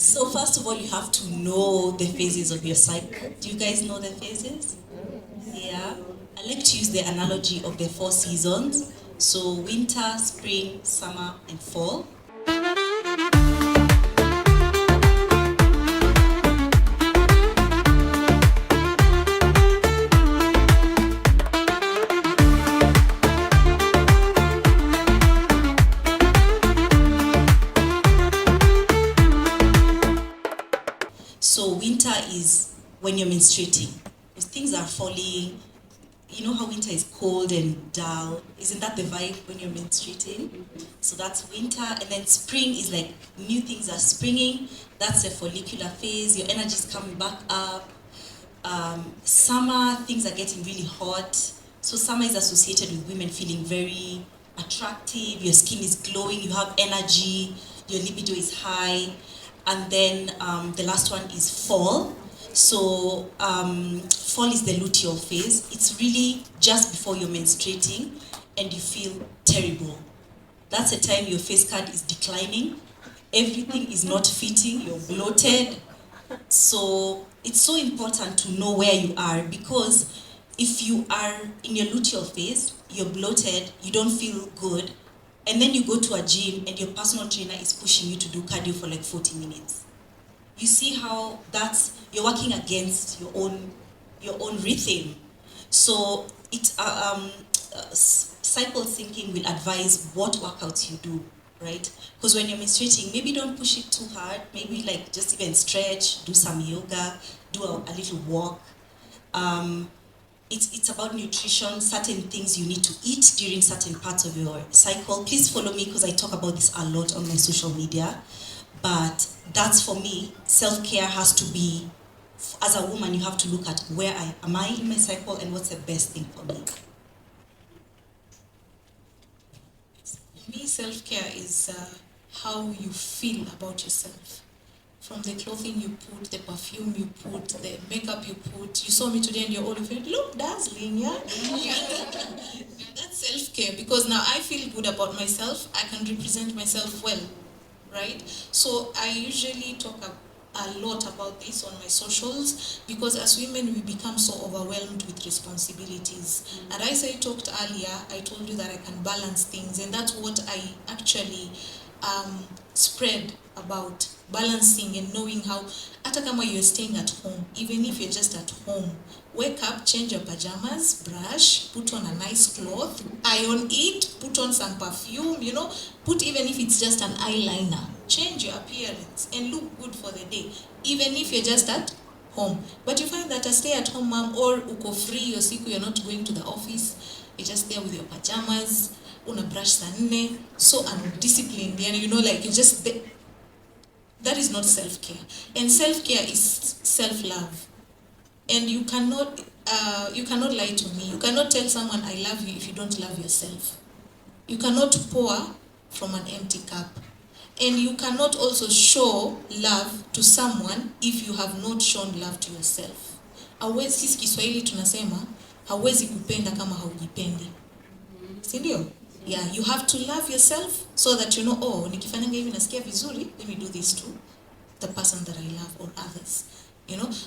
So first of all, you have to know the phases of your cycle. Do you guys know the phases? Yeah. I like to use the analogy of the four seasons. So winter, spring, summer, and fall. So winter is when you're menstruating. Because things are falling. You know how winter is cold and dull? Isn't that the vibe when you're menstruating? So that's winter. And then spring is like new things are springing. That's the follicular phase. Your energy is coming back up. Summer, things are getting really hot. So summer is associated with women feeling very attractive. Your skin is glowing. You have energy. Your libido is high. And then the last one is fall. So fall is the luteal phase. It's really just before you're menstruating and you feel terrible. That's the time your face card is declining. Everything is not fitting. You're bloated. So it's so important to know where you are, because if you are in your luteal phase, you're bloated, you don't feel good, and then you go to a gym and your personal trainer is pushing you to do cardio for like 40 minutes. You see how you're working against your own rhythm. So cycle thinking will advise what workouts you do, right? Because when you're menstruating, maybe don't push it too hard. Maybe like just even stretch, do some yoga, do a little walk. It's about nutrition, certain things you need to eat during certain parts of your cycle. Please follow me because I talk about this a lot on my social media. But that's for me, self-care has to be, as a woman, you have to look at where am I in my cycle and what's the best thing for me. For me, self-care is how you feel about yourself. From the clothing you put, the perfume you put, the makeup you put. You saw me today and you're all of it, look dazzling, yeah? That's self-care, because now I feel good about myself. I can represent myself well, right? So I usually talk a lot about this on my socials, because as women we become so overwhelmed with responsibilities. And as I talked earlier, I told you that I can balance things, and that's what I actually spread about, balancing and knowing how, hata kama you're staying at home, even if you're just at home, wake up, change your pajamas, brush, put on a nice cloth, iron it, put on some perfume, put, even if it's just an eyeliner, change your appearance and look good for the day, even if you're just at home. But you find that a stay-at-home mom, or uko free, your siku, you're not going to the office, you're just there with your pajamas, una brush saa 4, so undisciplined, and like you just that is not self-care. And self-care is self-love. And you cannot lie to me. You cannot tell someone I love you if you don't love yourself. You cannot pour from an empty cup. And you cannot also show love to someone if you have not shown love to yourself. Sisi Kiswahili tunasema hauwezi kupenda kama haujipendi. Si ndio? Yeah, you have to love yourself so that nikifanyanga hivi nasikia vizuri, let me do this to the person that I love or others.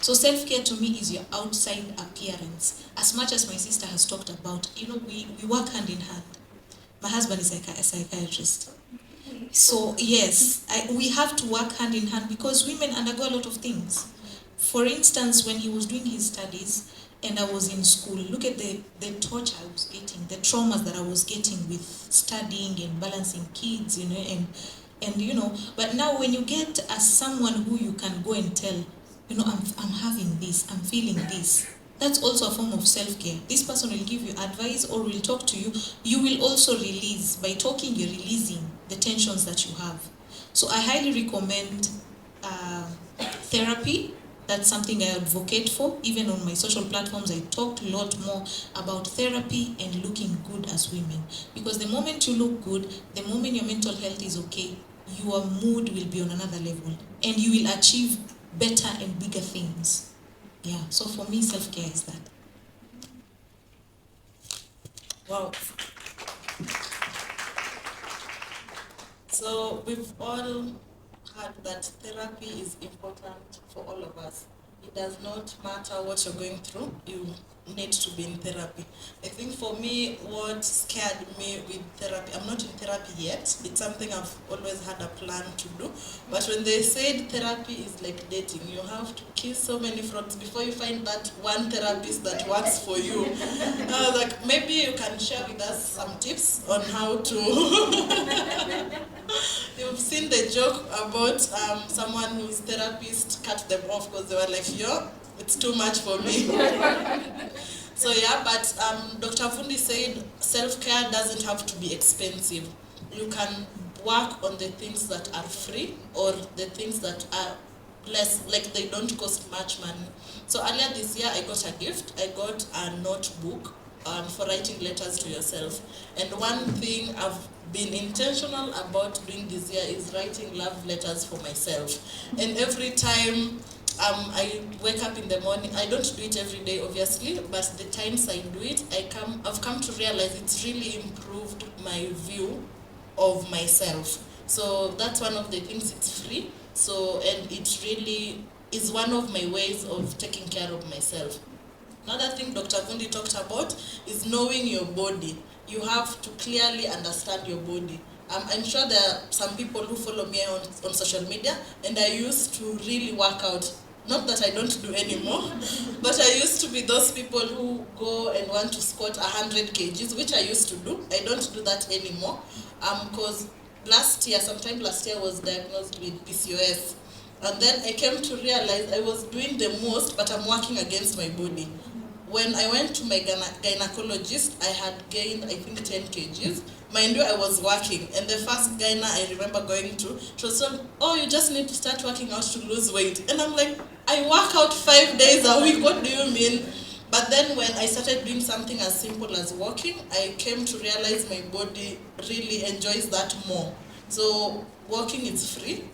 So self-care to me is your outside appearance. As much as my sister has talked about, we work hand in hand. My husband is a psychiatrist. So yes, we have to work hand in hand, because women undergo a lot of things. For instance, when he was doing his studies and I was in school, look at the torture I was getting, the traumas that I was getting with studying and balancing kids, and but now when you get as someone who you can go and tell, I'm having this, I'm feeling this, that's also a form of self-care. This person will give you advice or will talk to you. You will also release. By talking, you're releasing the tensions that you have. So I highly recommend therapy. That's something I advocate for. Even on my social platforms, I talked a lot more about therapy and looking good as women. Because the moment you look good, the moment your mental health is okay, your mood will be on another level. And you will achieve better and bigger things. Yeah, so for me, self-care is that. Wow. So we've all heard that therapy is important for all of us. It does not matter what you're going through, you need to be in therapy. I think for me, what scared me with therapy, I'm not in therapy yet, it's something I've always had a plan to do, but when they said therapy is like dating, you have to kiss so many frogs before you find that one therapist that works for you. I was like, maybe you can share with us some tips on how to... You've seen the joke about someone whose therapist cut them off because they were like, yo, it's too much for me. So yeah, but Dr. Fundi said self-care doesn't have to be expensive. You can work on the things that are free or the things that are less, like they don't cost much money. So earlier this year I got a gift. I got a notebook for writing letters to yourself. And one thing I've been intentional about doing this year is writing love letters for myself. And every time I wake up in the morning, I don't do it every day obviously, but the times I do it, I've come to realize it's really improved my view of myself. So that's one of the things, it's free. So, and it really is one of my ways of taking care of myself. Another thing Dr. Vundi talked about is knowing your body. You have to clearly understand your body. I'm sure there are some people who follow me on social media, and I used to really work out. Not that I don't do anymore, but I used to be those people who go and want to squat 100 kgs, which I used to do. I don't do that anymore, because sometime last year I was diagnosed with PCOS. And then I came to realize I was doing the most, but I'm working against my body. When I went to my gynecologist, I had gained, I think, 10 kgs. Mind you, I was working. And the first gyna I remember going to, she was saying, oh, you just need to start working out to lose weight. And I'm like, I work out 5 days a week, what do you mean? But then when I started doing something as simple as walking, I came to realize my body really enjoys that more. So walking is free,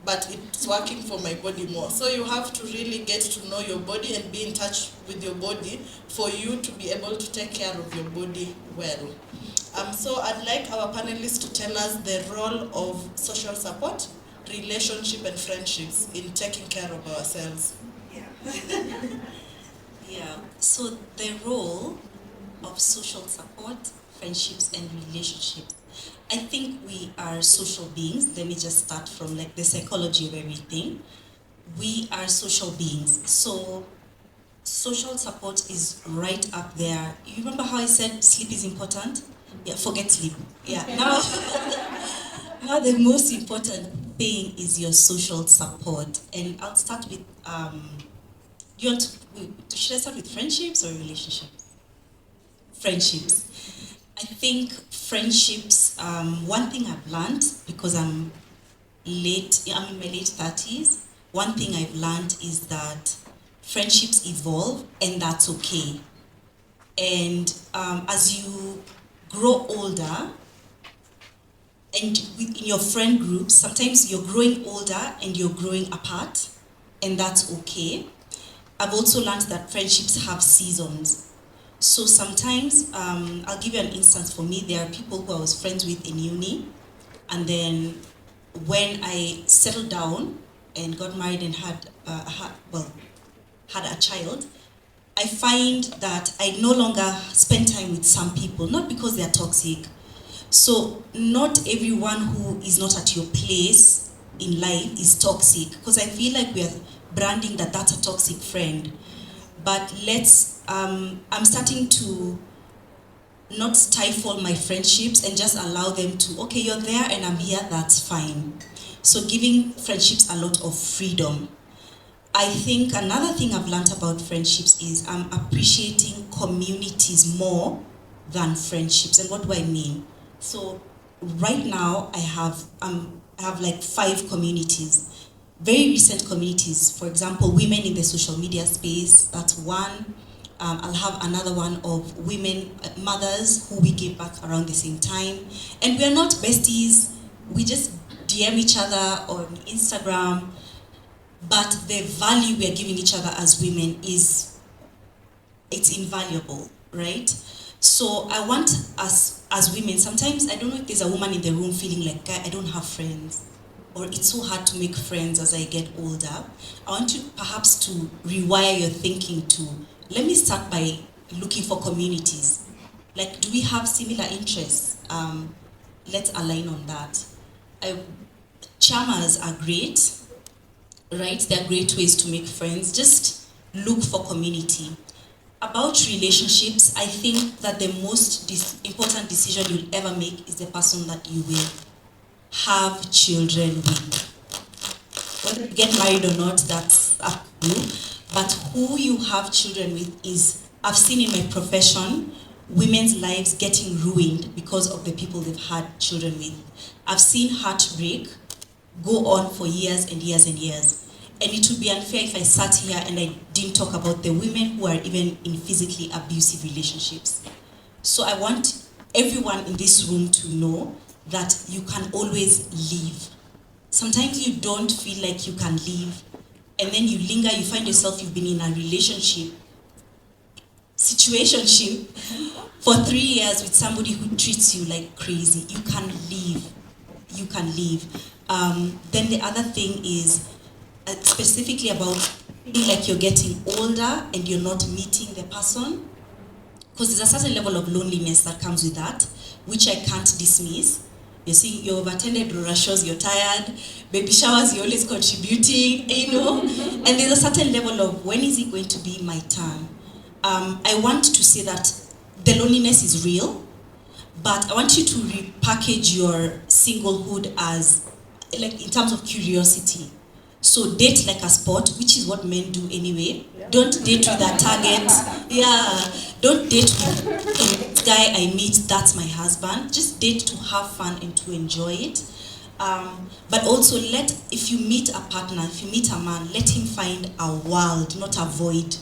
but it's working for my body more. So you have to really get to know your body and be in touch with your body for you to be able to take care of your body well. So I'd like our panelists to tell us the role of social support, relationship and friendships in taking care of ourselves. Yeah. Yeah, so the role of social support, friendships and relationships. I think we are social beings. Let me just start from like the psychology of everything. We are social beings. So social support is right up there. You remember how I said sleep is important? Yeah, forget sleep. Yeah, now the most important thing is your social support. And I'll start with, should I start with friendships or relationships? Friendships. I think friendships, one thing I've learned, because I'm in my late 30s, one thing I've learned is that friendships evolve and that's okay. And as you grow older, and in your friend groups, sometimes you're growing older and you're growing apart, and that's okay. I've also learned that friendships have seasons. So sometimes, I'll give you an instance for me. There are people who I was friends with in uni, and then when I settled down and got married and had a child, I find that I no longer spend time with some people, not because they're toxic. So not everyone who is not at your place in life is toxic, because I feel like we are branding that that's a toxic friend. But I'm starting to not stifle my friendships and just allow them to, okay, you're there and I'm here, that's fine. So giving friendships a lot of freedom. I think another thing I've learned about friendships is I'm appreciating communities more than friendships. And what do I mean? So right now I have like 5 communities. Very recent communities, for example, women in the social media space, that's one. I'll have another one of women, mothers who we give back around the same time. And we are not besties, we just DM each other on Instagram, but the value we are giving each other as women it's invaluable, right? So I want us as women, sometimes I don't know if there's a woman in the room feeling like, I don't have friends. or it's so hard to make friends as I get older, I want you perhaps to rewire your thinking to, let me start by looking for communities. Like, do we have similar interests? Let's align on that. Chamas are great, right? They're great ways to make friends. Just look for community. About relationships, I think that the most important decision you'll ever make is the person that you will have children with. Whether you get married or not, that's up to you. But who you have children with is, I've seen in my profession, women's lives getting ruined because of the people they've had children with. I've seen heartbreak go on for years and years and years. And it would be unfair if I sat here and I didn't talk about the women who are even in physically abusive relationships. So I want everyone in this room to know that you can always leave. Sometimes you don't feel like you can leave, and then you linger, you find yourself, you've been in a situationship for 3 years with somebody who treats you like crazy. You can leave. You can leave. Then the other thing is, specifically about feeling like you're getting older and you're not meeting the person, because there's a certain level of loneliness that comes with that, which I can't dismiss. You see, you've attended Rora shows, you're tired, baby showers, you're always contributing, you know, and there's a certain level of, when is it going to be my turn? I want to say that the loneliness is real, but I want you to repackage your singlehood as, like, in terms of curiosity. So date like a sport, which is what men do anyway. Yeah. Don't date with a target. Yeah. Don't date with the guy I meet, that's my husband. Just date to have fun and to enjoy it. But also if you meet a partner, if you meet a man, let him find a world, not a void.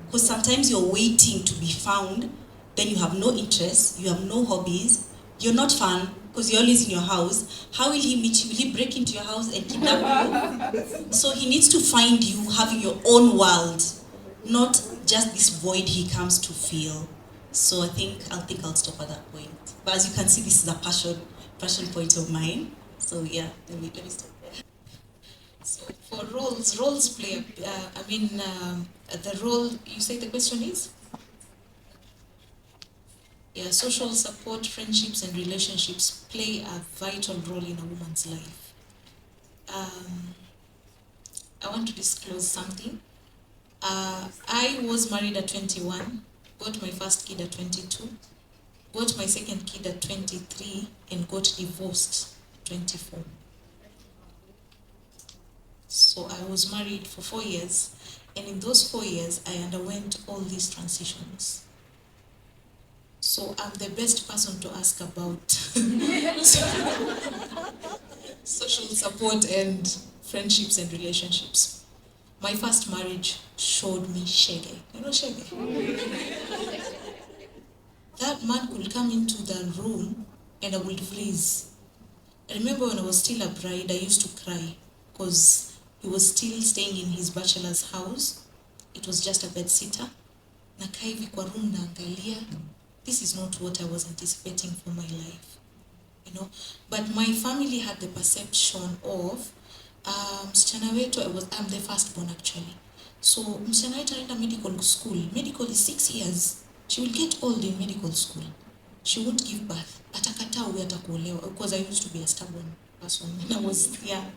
Because sometimes you're waiting to be found, then you have no interests, you have no hobbies, you're not fun, because you're always in your house. How will he meet you? Will he break into your house and kidnap you? So he needs to find you having your own world, not just this void he comes to fill. So I think I'll stop at that point. But as you can see, this is a passion point of mine. So yeah, let me stop there. So for roles play. The role, you say the question is? Yeah, social support, friendships, and relationships play a vital role in a woman's life. I want to disclose something. I was married at 21, got my first kid at 22, got my second kid at 23, and got divorced at 24. So I was married for 4 years, and in those 4 years, I underwent all these transitions. So I'm the best person to ask about social support and friendships and relationships. My first marriage showed me shege. You know shege? That man could come into the room and I would freeze. I remember when I was still a bride, I used to cry because he was still staying in his bachelor's house. It was just a bed sitter. Nakaa hivi kwa room naangalia. This is not what I was anticipating for my life, you know. But my family had the perception of msichana wetu, I'm the firstborn actually. So msichana wetu anaenda medical school. Medical is 6 years. She will get old in medical school. She won't give birth. Atakataa huyu atakuolewa, because I used to be a stubborn person when I was young.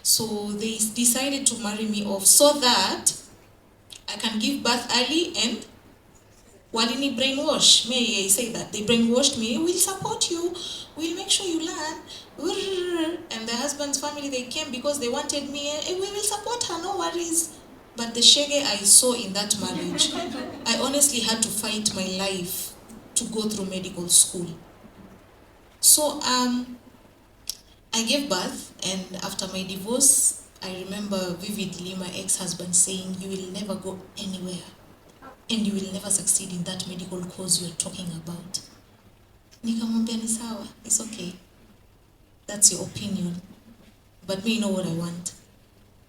So they decided to marry me off so that I can give birth early, and walini brainwash. May I say that? They brainwashed me. We'll support you. We'll make sure you learn. And the husband's family, they came because they wanted me. And we will support her, no worries. But the shege I saw in that marriage, I honestly had to fight my life to go through medical school. So I gave birth, and after my divorce, I remember vividly my ex-husband saying, "You will never go anywhere, and you will never succeed in that medical course you're talking about." Nikamwambia ni sawa, it's okay. That's your opinion. But me know what I want.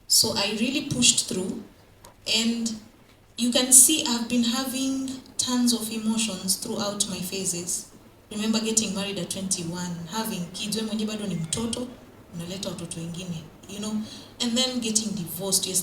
So I really pushed through, and you can see I've been having tons of emotions throughout my phases. Remember getting married at 21, having kids when mwenye bado ni mtoto, unaleta watoto wengine, you know, and then getting divorced. You're